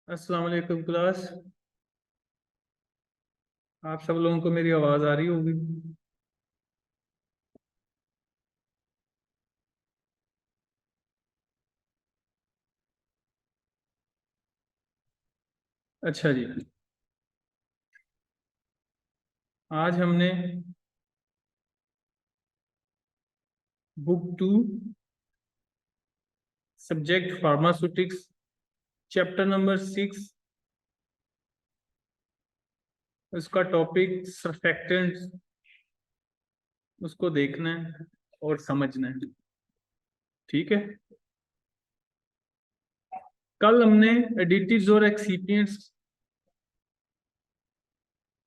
अस्सलाम वालेकुम क्लास। आप सब लोगों को मेरी आवाज़ आ रही होगी। अच्छा जी। आज हमने book 2 subject pharmaceutics chapter number 6 उसका टॉपिक सर्फेक्टेंट्स उसको देखना है और समझना है। ठीक है। कल हमने एडिटिव्स और एक्सिपिएंट्स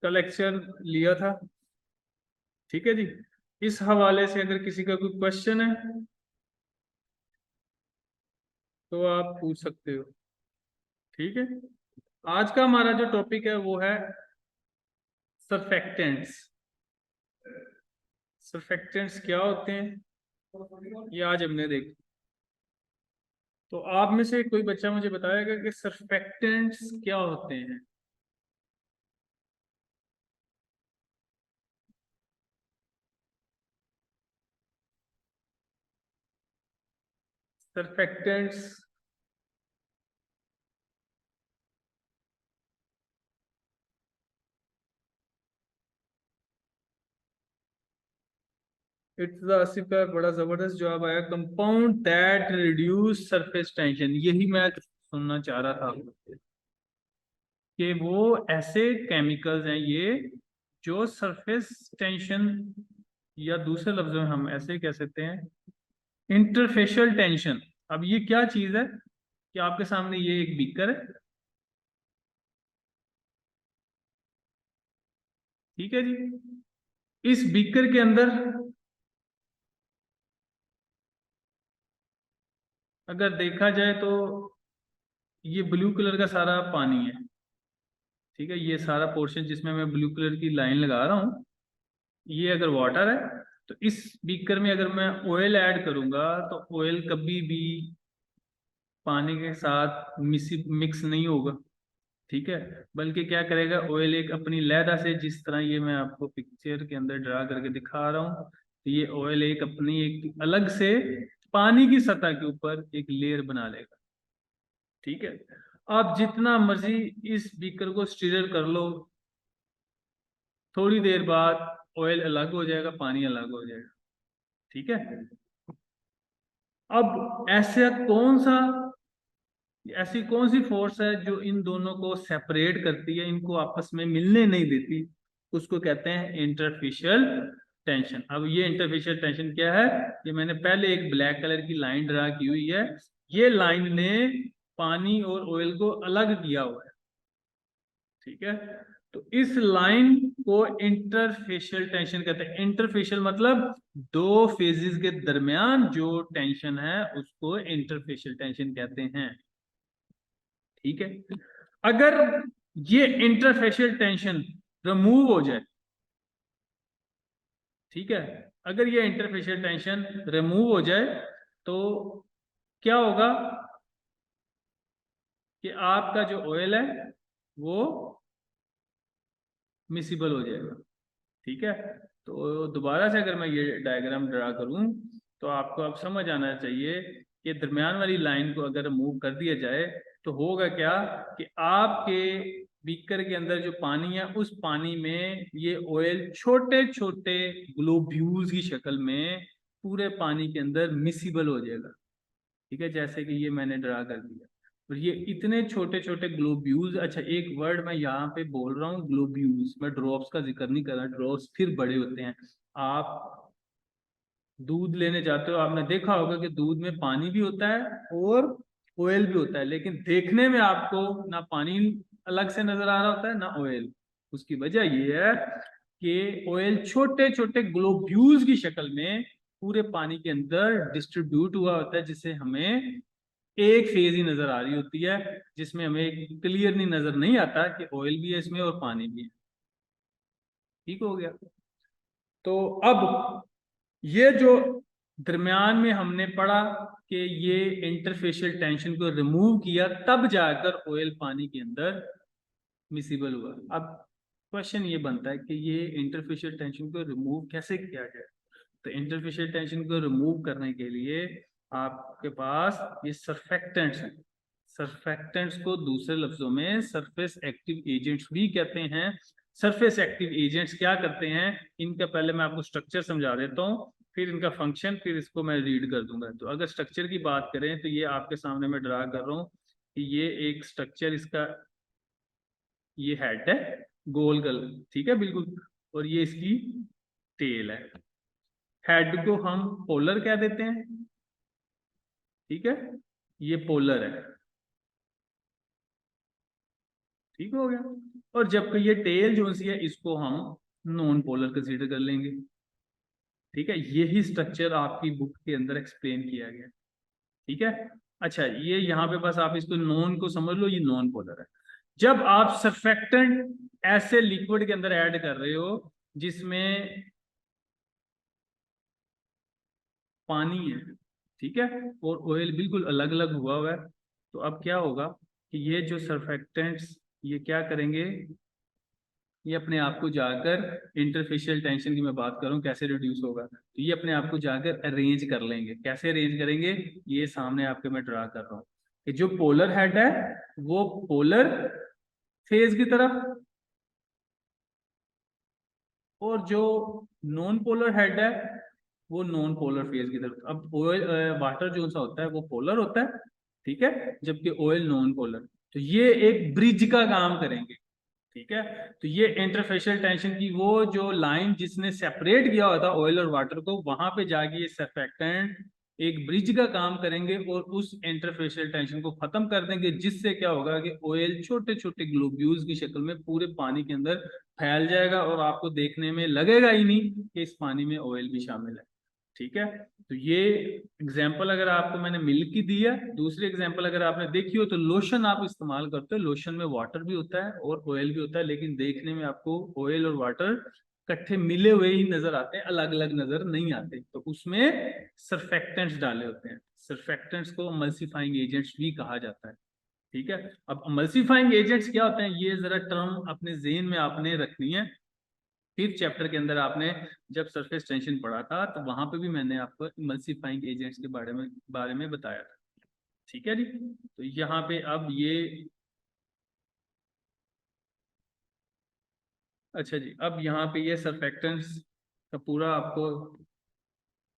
का लेक्चर लिया था। ठीक है जी। इस हवाले से अगर किसी का कोई क्वेश्चन है तो आप पूछ सकते हो। ठीक है। आज का हमारा जो टॉपिक है वो है सरफेक्टेंट्स। सरफेक्टेंट्स क्या होते हैं ये आज हमने देखा। तो आप में से कोई बच्चा मुझे बताएगा कि सरफेक्टेंट्स क्या होते हैं। सरफेक्टेंट्स इट्स द आसिफ का बड़ा जबरदस्त जवाब आया। Compound that reduce surface tension, यही मैं सुनना चाह रहा था कि वो ऐसे केमिकल्स हैं ये जो सरफेस टेंशन, या दूसरे लफ्जों में हम ऐसे कह सकते हैं इंटरफेशियल टेंशन। अब ये क्या चीज है कि आपके सामने ये एक बीकर है। ठीक है जी। इस बीकर के अंदर अगर देखा जाए तो ये ब्लू कलर का सारा पानी है। ठीक है। ये सारा पोर्शन जिसमें मैं ब्लू कलर की लाइन लगा रहा हूँ ये अगर वाटर है, तो इस बीकर में अगर मैं ऑयल ऐड करूंगा तो ऑयल कभी भी पानी के साथ मिक्स नहीं होगा। ठीक है। बल्कि क्या करेगा, ऑयल एक अपनी लहदा से, जिस तरह ये मैं आपको पिक्चर के अंदर ड्रा करके दिखा रहा हूँ, तो ये ऑयल एक अपनी एक अलग से पानी की सतह के ऊपर एक लेयर बना लेगा। ठीक है। आप जितना मर्जी इस बीकर को स्टीरर कर लो, थोड़ी देर बाद ऑयल अलग हो जाएगा, पानी अलग हो जाएगा। ठीक है। अब ऐसी कौन सी फोर्स है जो इन दोनों को सेपरेट करती है, इनको आपस में मिलने नहीं देती? उसको कहते हैं इंटरफेशियल टेंशन। अब ये इंटरफेशियल टेंशन क्या है? ये मैंने पहले एक ब्लैक कलर की लाइन ड्रा की हुई है। ये लाइन ने पानी और ऑयल को अलग किया हुआ है। ठीक है। तो इस लाइन को इंटरफेशियल टेंशन कहते हैं। इंटरफेशियल मतलब दो फेजेस के दरमियान जो टेंशन है उसको इंटरफेशियल टेंशन कहते हैं। ठीक है। अगर ये इंटरफेशियल टेंशन रिमूव हो जाए, ठीक है, अगर ये इंटरफेशियल टेंशन रिमूव हो जाए तो क्या होगा कि आपका जो ऑयल है वो मिसिबल हो जाएगा। ठीक है। तो दोबारा से अगर मैं ये डायग्राम ड्रा करूं तो आपको अब समझ आना चाहिए कि दरमियान वाली लाइन को अगर मूव कर दिया जाए तो होगा क्या कि आपके बीकर के अंदर जो पानी है उस पानी में ये ऑयल छोटे छोटे ग्लोब्यूल्स की शक्ल में पूरे पानी के अंदर मिसिबल हो जाएगा। ठीक है। जैसे कि ये मैंने ड्रा कर दिया। और ये इतने छोटे छोटे ग्लोब्यूल्स, अच्छा एक वर्ड मैं यहाँ पे बोल रहा हूँ ग्लोब्यूल्स, मैं ड्रॉप्स का जिक्र नहीं कर रहा। ड्रॉप्स फिर बड़े होते हैं। आप दूध लेने जाते हो, आपने देखा होगा कि दूध में पानी भी होता है और ऑयल भी होता है, लेकिन देखने में आपको ना पानी अलग से नजर आ रहा होता है ना ऑयल। उसकी वजह ये है कि ऑयल छोटे छोटे ग्लोब्यूल्स की शक्ल में पूरे पानी के अंदर डिस्ट्रीब्यूट हुआ होता है, जिससे हमें एक फेज ही नजर आ रही होती है, जिसमें हमें क्लियर नहीं नजर नहीं आता कि ऑयल भी है इसमें और पानी भी है। ठीक हो गया। तो अब ये जो दरमियान में हमने पढ़ा कि ये इंटरफेशियल टेंशन को रिमूव किया, तब जाकर ऑयल पानी के अंदर मिसिबल हुआ। अब क्वेश्चन ये बनता है कि ये इंटरफेशियल टेंशन को रिमूव कैसे किया जाए। तो इंटरफेशियल टेंशन को रिमूव करने के लिए आपके पास ये सर्फेक्टेंट्स हैं। सर्फेक्टेंट्स को दूसरे लफ्जों में सरफेस एक्टिव एजेंट्स भी कहते हैं। सरफेस एक्टिव एजेंट्स क्या करते हैं, इनका पहले मैं आपको स्ट्रक्चर समझा देता हूँ, फिर इनका फंक्शन, फिर इसको मैं रीड कर दूंगा। तो अगर स्ट्रक्चर की बात करें तो ये आपके सामने मैं ड्रा कर रहा हूँ कि ये एक स्ट्रक्चर, इसका ये हेड है गोल गल, ठीक है बिल्कुल, और ये इसकी टेल है। हेड को हम पोलर कह देते हैं, ठीक है, ये पोलर है, ठीक हो गया। और जबकि ये टेल जो सी है इसको हम नॉन पोलर कंसीडर कर लेंगे, ठीक है। यही स्ट्रक्चर आपकी बुक के अंदर एक्सप्लेन किया गया, ठीक है। अच्छा, ये यहाँ पे बस आप इसको नॉन को समझ लो, ये नॉन पोलर है। जब आप सरफेक्टेंट ऐसे लिक्विड के अंदर ऐड कर रहे हो जिसमें पानी है, ठीक है, और ऑयल बिल्कुल अलग अलग हुआ है, तो अब क्या होगा कि ये जो सरफेक्टेंट्स ये क्या करेंगे, ये अपने आप को जाकर, इंटरफेशियल टेंशन की मैं बात करूं कैसे रिड्यूस होगा, तो ये अपने आप को जाकर अरेंज कर लेंगे। कैसे अरेंज करेंगे, ये सामने आपके मैं ड्रा कर रहा हूँ कि जो पोलर हेड है वो पोलर फेज की तरफ, और जो नॉन पोलर हेड है वो नॉन पोलर फेज की तरफ। अब ऑयल वाटर जो सा होता है वो पोलर होता है, ठीक है, जबकि ऑयल नॉन पोलर। तो ये एक ब्रिज का काम करेंगे, ठीक है। तो ये इंटरफेशियल टेंशन की वो जो लाइन जिसने सेपरेट किया हुआ था ऑयल और वाटर को, वहां पे जाके ये सर्फेक्टेंट एक ब्रिज का काम करेंगे और उस इंटरफेशियल टेंशन को खत्म कर देंगे, जिससे क्या होगा कि ऑयल छोटे छोटे ग्लोब्यूल्स की शक्ल में पूरे पानी के अंदर फैल जाएगा और आपको देखने में लगेगा ही नहीं कि इस पानी में ऑयल भी शामिल है, ठीक है। तो ये एग्जाम्पल अगर आपको मैंने मिल्क की दी है, दूसरी एग्जाम्पल अगर आपने देखी हो तो लोशन आप इस्तेमाल करते हो, लोशन में वाटर भी होता है और ऑयल भी होता है, लेकिन देखने में आपको ऑयल और वाटर इकट्ठे मिले हुए ही नजर आते हैं, अलग अलग नजर नहीं आते। तो उसमें सर्फेक्टेंट्स डाले होते हैं। सर्फेक्टेंट्स को एमल्सिफाइंग एजेंट्स भी कहा जाता है, ठीक है। अब एमल्सिफाइंग एजेंट्स क्या होते हैं, ये जरा टर्म अपने जेहन में आपने रखनी है। फिफ्थ चैप्टर के अंदर आपने जब सरफेस टेंशन पढ़ा था तो वहां पे भी मैंने आपको इमल्सिफाइंग एजेंट्स के बारे में बताया था, ठीक है जी। तो यहाँ पे अब ये, अच्छा जी, अब यहाँ पे ये सरफेक्टेंट्स का पूरा आपको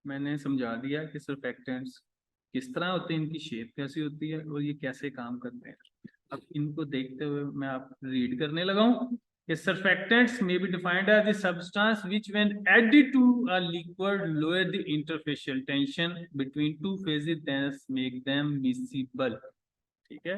मैंने समझा दिया कि सरफेक्टेंट्स किस तरह होते हैं, इनकी शेप कैसी होती है और ये कैसे काम करते हैं। अब इनको देखते हुए मैं आप रीड करने लगा हूँ कि surfactants may be defined as the substance which when added to a liquid lower the interfacial tension between two phases thus make them miscible, ठीक है।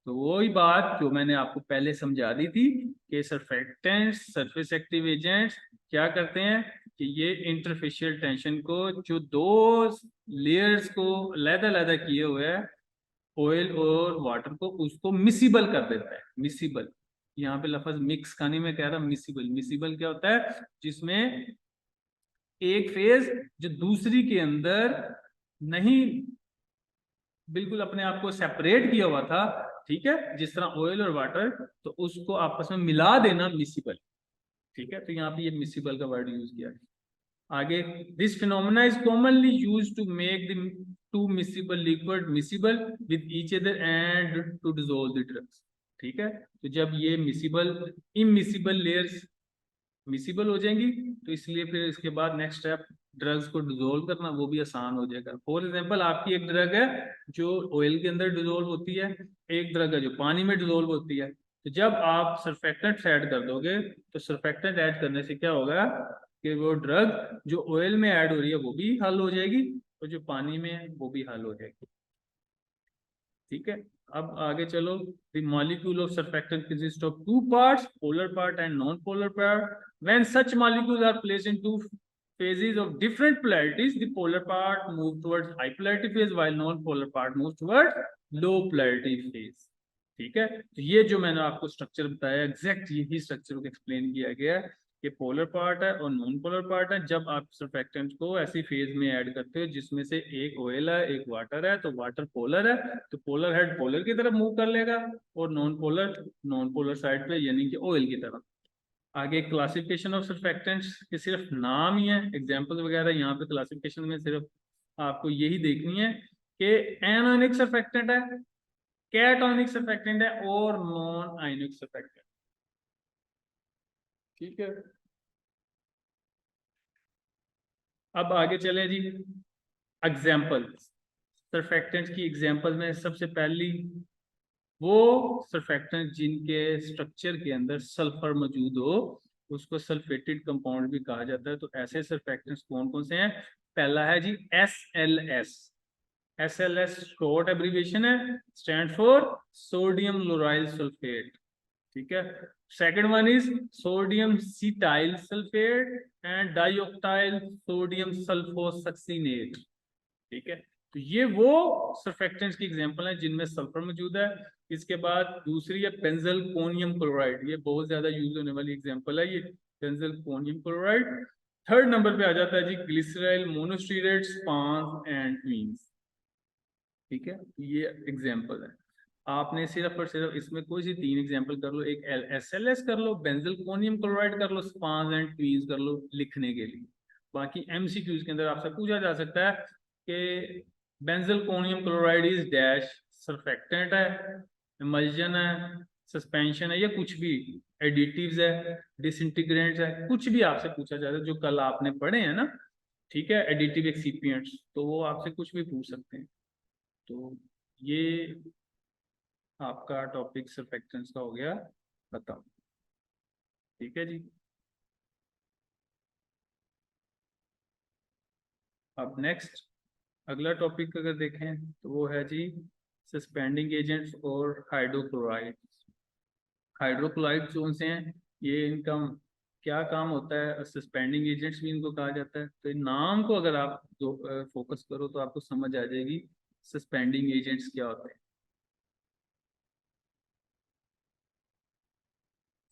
तो वही बात जो मैंने आपको पहले समझा दी थी कि सर्फेक्टेंट्स सरफेस एक्टिव एजेंट्स क्या करते हैं कि ये इंटरफेशियल टेंशन को, जो दो लेयर्स को अलग-अलग किए हुए है ऑयल और वाटर को, उसको मिसिबल कर देता है। मिसिबल, यहाँ पे लफ्ज मिक्स का नहीं मैं कह रहा, मिसिबल। मिसिबल क्या होता है, जिसमें एक फेज जो दूसरी के अंदर नहीं बिल्कुल अपने आप को सेपरेट किया हुआ था, ठीक है, जिस तरह ऑयल और वाटर, तो उसको आपस में मिला देना मिसिबल, ठीक है। तो यहाँ पे ये मिसिबल का वर्ड यूज किया है। आगे, this phenomena is commonly used to make the two miscible liquid miscible with each other and to dissolve the drugs, ठीक है। तो जब ये मिसिबल इमिसिबल लेयर्स मिसिबल हो जाएंगी तो इसलिए फिर इसके बाद नेक्स्ट स्टेप ड्रग्स को डिसोल्व करना वो भी आसान हो जाएगा। फॉर एग्जांपल, आपकी एक ड्रग है जो ऑयल के अंदर डिसोल्व होती है, एक ड्रग है जो पानी में डिसोल्व होती है। तो जब आप सर्फेक्टेंट ऐड कर दोगे तो सर्फेक्टेंट ऐड करने से क्या होगा कि वो ड्रग जो ऑयल में ऐड हो रही है वो भी हल हो जाएगी और जो पानी में है वो भी हल हो जाएगी, ठीक है। अब आगे चलो, the molecule of surfactant consists of two parts, polar part and non-polar part. When such molecules are placed in two phases of different polarities, the polar part moves towards high polarity phase while non-polar part moves towards low polarity phase, ठीक है। तो ये जो मैंने आपको structure बताया exact यही structure को एक्सप्लेन किया गया है। ये पोलर पार्ट है और नॉन पोलर पार्ट है। जब आप सर्फेक्टेंट को ऐसी फेज में ऐड करते हो जिसमें से एक ऑयल है एक वाटर है, तो वाटर पोलर है तो पोलर हेड पोलर की तरफ मूव कर लेगा, और नॉन पोलर साइड पे यानी कि ऑयल की तरफ। आगे क्लासिफिकेशन ऑफ सर्फेक्टेंट्स के सिर्फ नाम ही है, एग्जांपल वगैरह यहाँ पे क्लासिफिकेशन में सिर्फ आपको यही देखनी है कि एनायनिक सर्फेक्टेंट है, कैटायनिक सर्फेक्टेंट है और नॉन आयनिक सर्फेक्टेंट। ठीक है, अब आगे चले जी। एग्जाम्पल सर्फेक्टेंट की एग्जाम्पल में सबसे पहली वो सर्फेक्टेंट जिनके स्ट्रक्चर के अंदर सल्फर मौजूद हो, उसको सल्फेटेड कंपाउंड भी कहा जाता है। तो ऐसे सर्फेक्टेंट्स कौन कौन से हैं? पहला है जी SLS। SLS शॉर्ट एब्रीविएशन है, stand for sodium lauryl sulphate. ठीक है। Second one is sodium cetyl sulphate and dioctyl sodium sulfosuccinate. ठीक है, तो ये वो सर्फेक्टेंट्स की एग्जांपल है जिनमें सल्फर मौजूद है। इसके बाद दूसरी है बेंजलकोनियम क्लोराइड, ये बहुत ज्यादा यूज होने वाली एग्जांपल है ये, बेंजलकोनियम क्लोराइड। थर्ड नंबर पे आ जाता है जी ग्लिसराइल मोनोस्टीरेट स्पांस एंड ट्वीन्स। ठीक है, ये एग्जांपल है। आपने सिर्फ और सिर्फ इसमें कोई सी तीन एग्जांपल कर लो, एक SLS कर लो, बेंजलकोनियम क्लोराइड कर लो, स्पांस एंड ट्वीन्स कर लो लिखने के लिए। बाकी MCQs के अंदर आपसे पूछा जा सकता है कि बेंजलकोनियम क्लोराइड इज डैश सर्फेक्टेंट है, इमल्जन है, सस्पेंशन है, या कुछ भी एडिटिव्स है, डिसइंटीग्रेंट्स है, कुछ भी आपसे पूछा जाता है जो कल आपने पढ़े हैं ना। ठीक है, एडिटिव एक्सिपिएंट्स, तो वो आपसे कुछ भी पूछ सकते हैं। तो ये आपका टॉपिक सर्फेक्टेंट्स का हो गया खत्म। ठीक है जी, अब नेक्स्ट अगला टॉपिक अगर देखें तो वो है जी सस्पेंडिंग एजेंट्स और हाइड्रोक्लोराइड्स। हाइड्रोक्लोराइड्स कौन से हैं, ये इनका क्या काम होता है, सस्पेंडिंग एजेंट्स भी इनको कहा जाता है। तो इन नाम को अगर आप फोकस करो तो आपको समझ आ जाएगी सस्पेंडिंग एजेंट्स क्या होते हैं।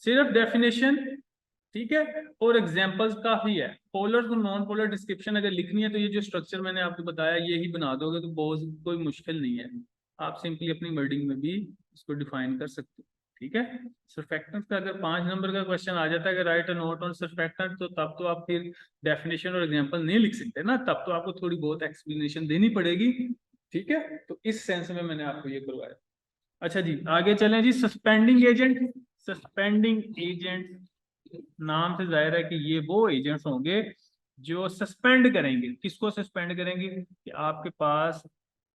सिर्फ डेफिनेशन, ठीक है, और एग्जांपल्स काफी है। पोलर और नॉन पोलर डिस्क्रिप्शन अगर लिखनी है तो ये जो स्ट्रक्चर मैंने आपको बताया ये ही बना दोगे तो बहुत कोई मुश्किल नहीं है, आप सिंपली अपनी वर्डिंग में भी इसको डिफाइन कर सकते हो। ठीक है, सर्फेक्टेंट का अगर 5 नंबर का क्वेश्चन आ जाता है कि right a note on surfactant, तो तब तो आप फिर डेफिनेशन और एग्जांपल नहीं लिख सकते ना, तब तो आपको थोड़ी बहुत एक्सप्लेनेशन देनी पड़ेगी। ठीक है, तो इस सेंस में मैंने आपको ये करवाया। अच्छा जी, आगे चलें जी। सस्पेंडिंग एजेंट, सस्पेंडिंग एजेंट नाम से जाहिर है कि ये वो एजेंट्स होंगे जो सस्पेंड करेंगे। किसको सस्पेंड करेंगे? कि आपके पास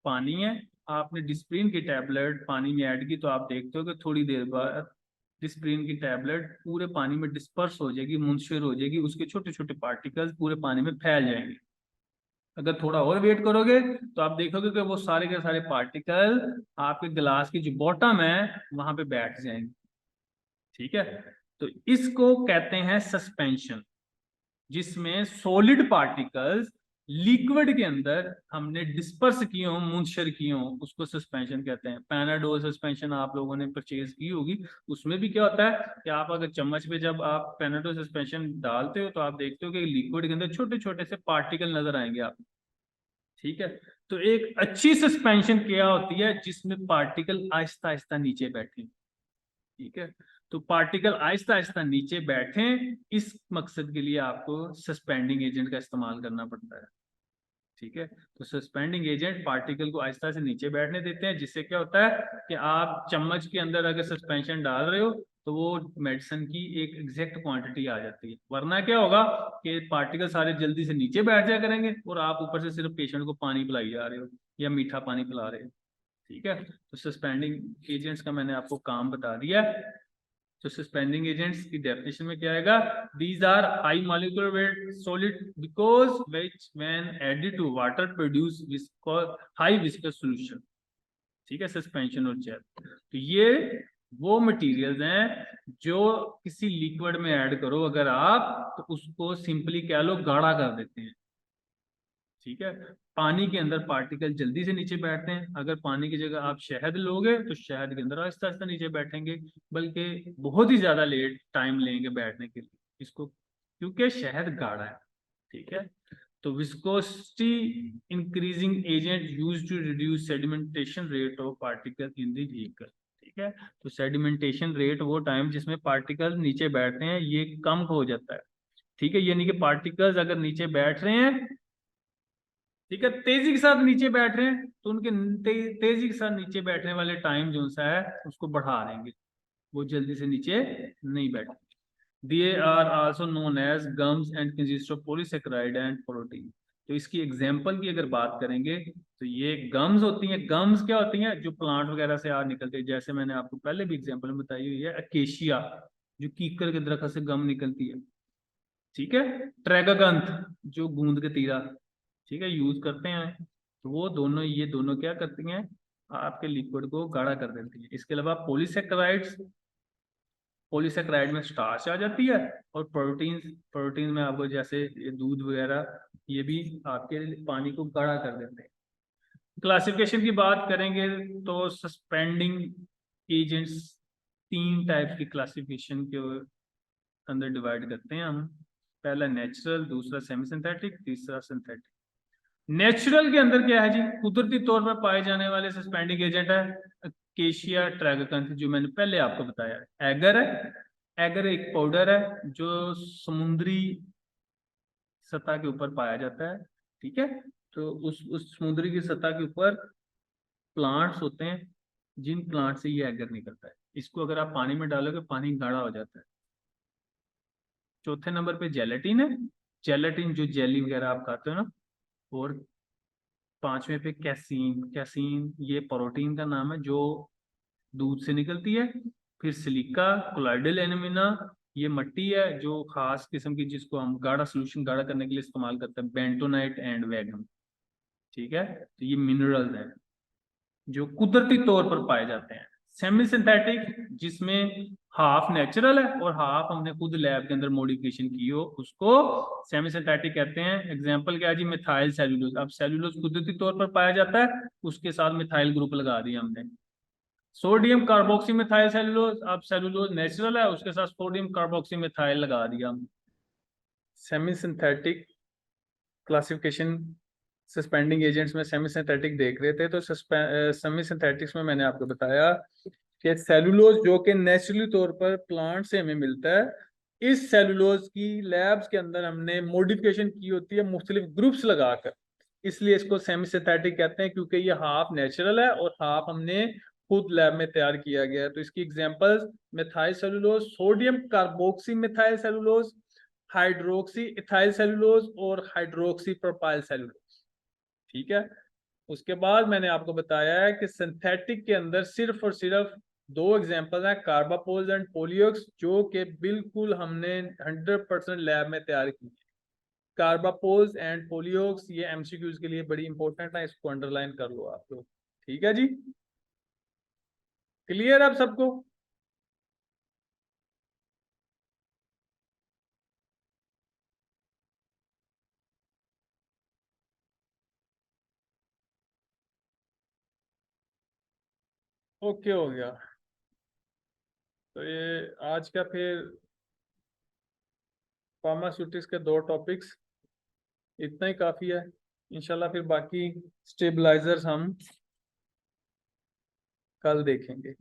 पानी है, आपने डिस्प्रिन की टैबलेट पानी में ऐड की, तो आप देखते हो कि थोड़ी देर बाद डिस्प्रिन की टैबलेट पूरे पानी में डिस्पर्स हो जाएगी, मुंतशिर हो जाएगी, उसके छोटे छोटे पार्टिकल्स पूरे पानी में फैल जाएंगे। अगर थोड़ा और वेट करोगे तो आप देखोगे कि वो सारे के सारे पार्टिकल आपके गिलास की जो बॉटम है वहां पे बैठ जाएंगे। ठीक है, तो इसको कहते हैं सस्पेंशन, जिसमें सॉलिड पार्टिकल्स लिक्विड के अंदर हमने डिस्पर्स किए हों, मुंतशिर किए हों, उसको सस्पेंशन कहते हैं। पैनाडोल सस्पेंशन आप लोगों ने परचेज की होगी, उसमें भी क्या होता है कि आप अगर चम्मच पे जब आप पैनाडोल सस्पेंशन डालते हो तो आप देखते हो कि लिक्विड के अंदर छोटे छोटे से पार्टिकल नजर आएंगे आप। ठीक है, तो एक अच्छी सस्पेंशन क्या होती है? जिसमें पार्टिकल आहिस्ता आहिस्ता नीचे बैठे। ठीक है, तो पार्टिकल आहिस्ता आहिस्ता नीचे बैठे, इस मकसद के लिए आपको सस्पेंडिंग एजेंट का इस्तेमाल करना पड़ता है। ठीक है, तो सस्पेंडिंग एजेंट पार्टिकल को आहिस्ता से नीचे बैठने देते हैं, जिससे क्या होता है कि आप चम्मच के अंदर अगर सस्पेंशन डाल रहे हो तो वो मेडिसिन की एक एग्जैक्ट क्वांटिटी आ जाती है। वरना क्या होगा कि पार्टिकल सारे जल्दी से नीचे बैठ जाया करेंगे और आप ऊपर से सिर्फ पेशेंट को पानी पिलाई जा रहे हो या मीठा पानी पिला रहे हो। ठीक है, तो सस्पेंडिंग एजेंट्स का मैंने आपको काम बता दिया। तो सस्पेंडिंग एजेंट्स की डेफिनेशन में क्या आएगा? These are high molecular weight solid because which when added to water produce high viscous solution. ठीक है, सस्पेंशन और जेल, तो ये वो मटेरियल्स हैं जो किसी लिक्विड में ऐड करो अगर आप, तो उसको सिंपली कह लो गाढ़ा कर देते हैं। ठीक है, पानी के अंदर पार्टिकल जल्दी से नीचे बैठते हैं, अगर पानी की जगह आप शहद लोगे तो शहद के अंदर आहिस्ता आहिस्ता नीचे बैठेंगे, बल्कि बहुत ही ज्यादा लेट टाइम लेंगे बैठने के लिए। इसको क्योंकि शहद गाढ़ा है, ठीक है। तो viscosity increasing agent use to reduce sedimentation rate of particle in the vehicle, ठीक है। तो सेडिमेंटेशन रेट वो टाइम जिसमें पार्टिकल नीचे बैठते हैं ये कम हो जाता है, ठीक है। यानी कि पार्टिकल्स अगर नीचे बैठ रहे हैं, ठीक है, तेजी के साथ नीचे बैठ रहे हैं, तो उनके तेजी के साथ नीचे बैठने वाले टाइम जो सा है उसको बढ़ा देंगे, वो जल्दी से नीचे नहीं बैठे। They are also known as gums and consist of polysaccharide and protein। तो इसकी एग्जाम्पल की अगर बात करेंगे तो ये गम्स होती हैं। गम्स क्या होती हैं? जो प्लांट वगैरह से आ निकलते हैं, जैसे मैंने आपको पहले भी एग्जाम्पल में बताई हुई है, अकेशिया जो कीकर के दरख्त से गम निकलती है, ठीक है। ट्रैगागंथ जो गूंद के तीरा, ठीक है, यूज करते हैं। तो वो दोनों, ये दोनों क्या करती हैं? आपके लिक्विड को गाढ़ा कर देती है। इसके अलावा पॉलीसेक्राइड्स, पॉलीसेक्राइड में स्टार्च आ जाती है, और प्रोटीन, प्रोटीन में आपको जैसे ये दूध वगैरह, ये भी आपके पानी को गाढ़ा कर देते हैं। क्लासिफिकेशन की बात करेंगे तो सस्पेंडिंग एजेंट्स 3 टाइप की क्लासिफिकेशन के अंदर डिवाइड करते हैं हम। पहला नेचुरल, दूसरा सेमी सिंथेटिक, तीसरा सिंथेटिक। नेचुरल के अंदर क्या है जी? कुदरती तौर पर पाए जाने वाले सस्पेंडिंग एजेंट है अकेशिया ट्रैगाकंथ, जो मैंने पहले आपको बताया। एगर है, एगर एक पाउडर है जो समुद्री सतह के ऊपर पाया जाता है, ठीक है। तो उस समुद्री की सतह के ऊपर प्लांट्स होते हैं, जिन प्लांट से ये एगर निकलता है। इसको अगर आप पानी में डालोगे पानी गाढ़ा हो जाता है। चौथे नंबर पे जेलेटिन है, जेलेटिन जो जेली वगैरह आप खाते हो ना। और पांचवें पे कैसीन, कैसीन ये प्रोटीन का नाम है जो दूध से निकलती है। फिर सिलिका, कोलाइडल एनिमिना, ये मिट्टी है जो खास किस्म की, जिसको हम गाढ़ा सोल्यूशन गाढ़ा करने के लिए इस्तेमाल करते हैं, बेंटोनाइट एंड वैगन, ठीक है। तो ये मिनरल्स हैं जो कुदरती तौर पर पाए जाते हैं। सेमी सिंथेटिक जिसमें हाफ नेचुरल है और हाफ हमने खुद लैब के अंदर मॉडिफिकेशन की हो, उसको सेमी सिंथेटिक कहते हैं। एग्जांपल क्या है जी? Methyl cellulose. अब सेलुलोज कुदरती तौर पर पाया जाता है, उसके साथ मिथाइल ग्रुप लगा दिया हमने। सोडियम कार्बोक्सी मिथाइल सेलुलोज, अब सेलुलोज नेचुरल है, उसके साथ सोडियम कार्बोक्सी मिथाइल लगा दिया हमने। Semi synthetic classification suspending agents में सेमी सिंथेटिक देख रहे थे, तो सेमी सिंथेटिक्स में मैंने आपको बताया कि सेलुलोज जो कि नेचुरली तौर पर प्लांट से हमें मिलता है, इस सेलुलोज की लैब्स के अंदर हमने मॉडिफिकेशन की होती है मुख्तलिफ ग्रुप्स लगाकर, इसलिए इसको सेमी सिंथेटिक कहते हैं, क्योंकि ये हाफ नेचुरल है और हाफ हमने खुद लैब में तैयार किया गया है। तो इसकी examples methyl cellulose, sodium carboxy methyl cellulose, hydroxy ethyl cellulose और हाइड्रोक्सी प्रोपाइल सेलुलोज, ठीक है। उसके बाद मैंने आपको बताया है कि सिंथेटिक के अंदर सिर्फ और सिर्फ 2 एग्जांपल हैं, कार्बापोज एंड पोलियोक्स, जो कि बिल्कुल हमने 100% लैब में तैयार की। कार्बापोज एंड पोलियोक्स ये एमसीक्यूज के लिए बड़ी इंपॉर्टेंट है, इसको अंडरलाइन कर लो आप लोग, ठीक है जी। क्लियर अब सबको? ओके हो गया। तो ये आज का फिर फार्मास्यूटिक्स के 2 टॉपिक्स, इतना ही काफी है। इंशाल्लाह फिर बाकी स्टेबलाइजर्स हम कल देखेंगे।